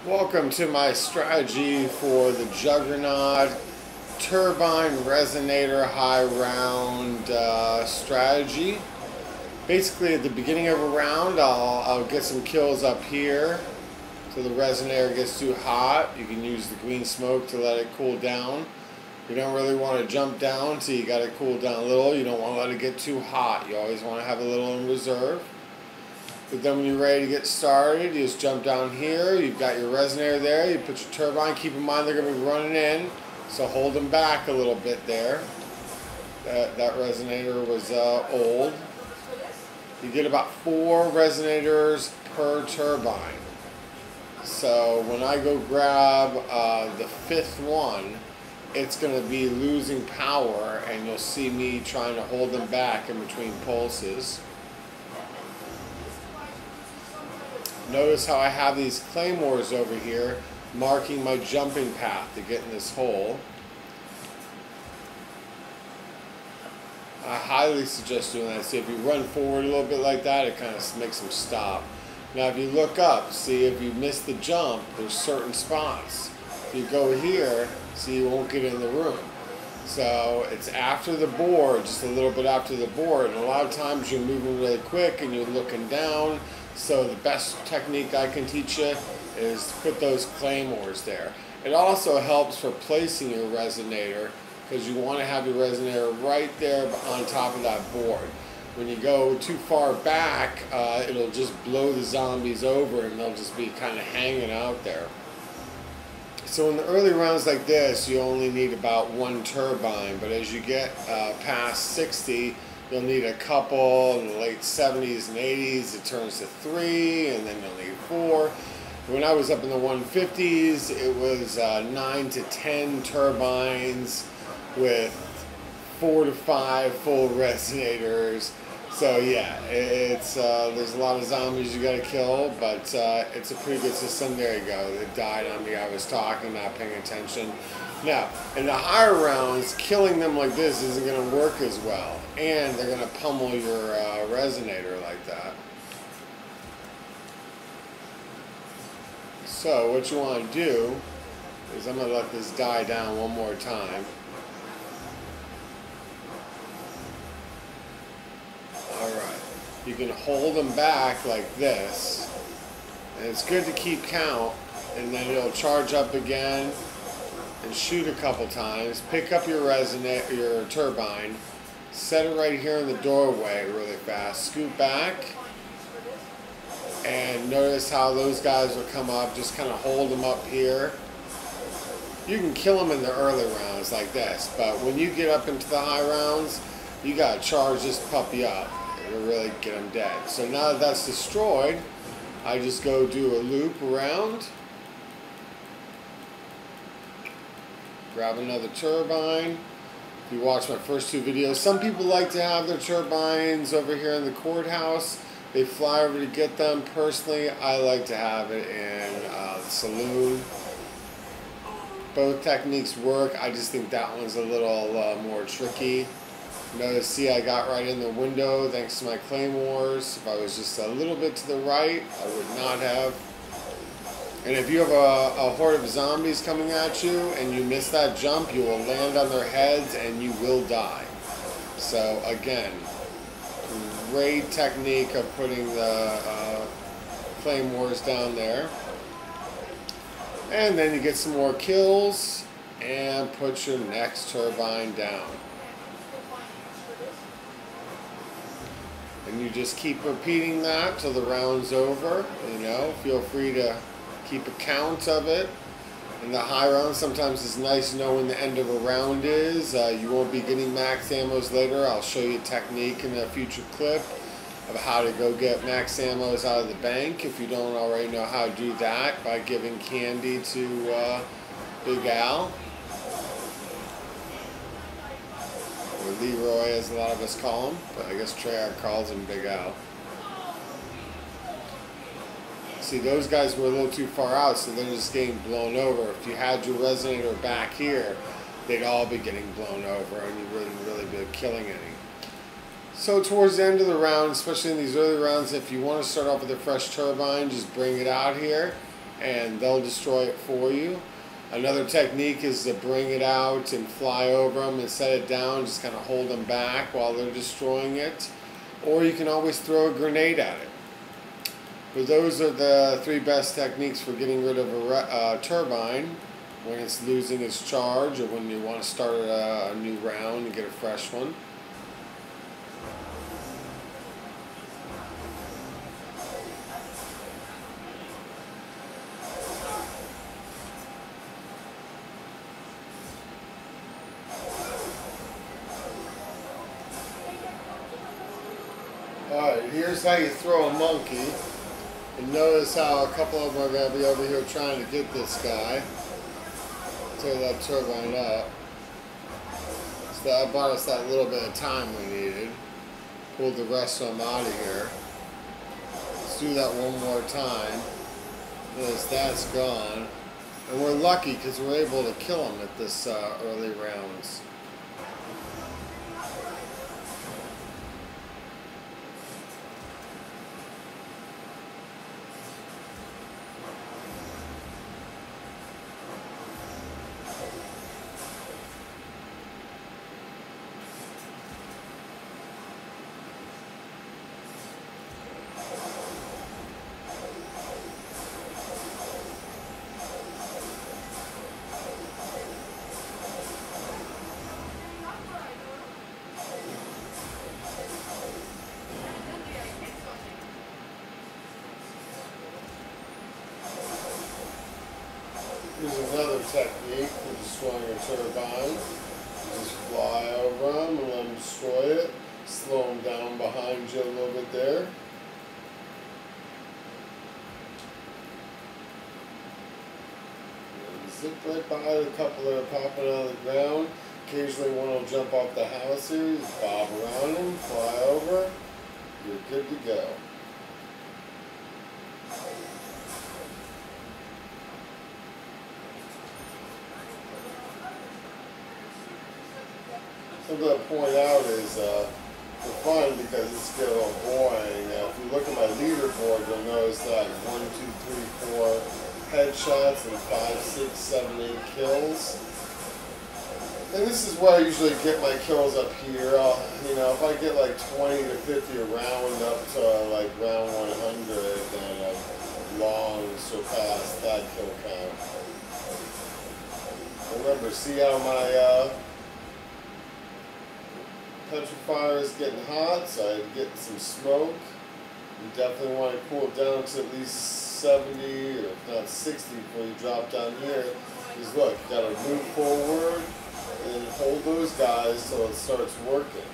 Welcome to my strategy for the Juggernaut Turbine Resonator High Round strategy. Basically at the beginning of a round I'll get some kills up here so the resonator gets too hot. You can use the green smoke to let it cool down. You don't really want to jump down, so you got to cool down a little. You don't want to let it get too hot. You always want to have a little in reserve. But then when you're ready to get started, you just jump down here. You've got your resonator there. You put your turbine. Keep in mind they're going to be running in, so hold them back a little bit there. That resonator was old. You get about 4 resonators per turbine. So when I go grab the 5th one, it's going to be losing power, and you'll see me trying to hold them back in between pulses. Notice how I have these claymores over here marking my jumping path to get in this hole. I highly suggest doing that. See, if you run forward a little bit like that, it kind of makes them stop. Now if you look up, see if you miss the jump, there's certain spots. If you go here, see, you won't get in the room. So it's after the board, just a little bit after the board, and a lot of times you're moving really quick and you're looking down. So the best technique I can teach you is to put those claymores there. It also helps for placing your resonator, because you want to have your resonator right there on top of that board. When you go too far back, it'll just blow the zombies over and they'll just be kind of hanging out there. So in the early rounds like this, you only need about 1 turbine, but as you get past 60, you'll need a couple. In the late 70s and 80s, it turns to 3, and then you'll need 4. When I was up in the 150s, it was 9 to 10 turbines with 4 to 5 full resonators. So yeah, it's there's a lot of zombies you gotta kill, but it's a pretty good system. There you go. It died on me. I was talking, not paying attention. Now, in the higher rounds, killing them like this isn't going to work as well, and they're going to pummel your resonator like that. So what you want to do is, I'm going to let this die down one more time. Alright, you can hold them back like this, and it's good to keep count, and then it'll charge up again and shoot a couple times. Pick up your resonator, your turbine, set it right here in the doorway really fast, scoot back, and notice how those guys will come up. Just kind of hold them up here. You can kill them in the early rounds like this, but when you get up into the high rounds, you gotta charge this puppy up to really get them dead. So now that that's destroyed, I just go do a loop around, grab another turbine. If you watch my first 2 videos, some people like to have their turbines over here in the courthouse. They fly over to get them. Personally, I like to have it in the saloon. Both techniques work. I just think that one's a little more tricky. Notice, see, I got right in the window thanks to my claymores. If I was just a little bit to the right, I would not have. And if you have a horde of zombies coming at you and you miss that jump, you will land on their heads and you will die. So again, great technique of putting the claymores down there. And then you get some more kills and put your next turbine down. And you just keep repeating that till the round's over. You know, feel free to keep a count of it. In the high round, sometimes it's nice to know when the end of a round is. You won't be getting max ammos later. I'll show you a technique in a future clip of how to go get max ammos out of the bank if you don't already know how to do that by giving candy to Big Al. Or Leroy, as a lot of us call him, but I guess Treyarch calls him Big Al. See, those guys were a little too far out, so they're just getting blown over. If you had your resonator back here, they'd all be getting blown over, and you wouldn't really be killing any. So towards the end of the round, especially in these early rounds, if you want to start off with a fresh turbine, just bring it out here. and they'll destroy it for you. Another technique is to bring it out and fly over them and set it down, just kind of hold them back while they're destroying it. Or you can always throw a grenade at it. But those are the 3 best techniques for getting rid of a turbine when it's losing its charge, or when you want to start a new round and get a fresh one. Alright, here's how you throw a monkey. And notice how a couple of them are going to be over here trying to get this guy. Tear that turbine up. So that bought us that little bit of time we needed. Pulled the rest of them out of here. Let's do that one more time. Notice that's gone. And we're lucky because we're able to kill them at this early rounds. Here's another technique for destroying a turbine. You just fly over them and let them destroy it. Slow them down behind you a little bit there. And zip right by a couple that are popping out of the ground. Occasionally one will jump off the house here. Just bob around them, fly over. You're good to go. Something to point out is for fun, because it's getting a little boring. If you look at my leaderboard, you'll notice that 1, 2, 3, 4 headshots and 5, 6, 7, 8 kills. And this is where I usually get my kills up here. You know, if I get like 20 to 50 a round up to like round 100, then I've long surpassed that kill count. Remember, see how my petrifier is getting hot, so I get some smoke. You definitely want to cool it down to at least 70 or if not 60 before you drop down here. Because look, you got to move forward and hold those guys till it starts working.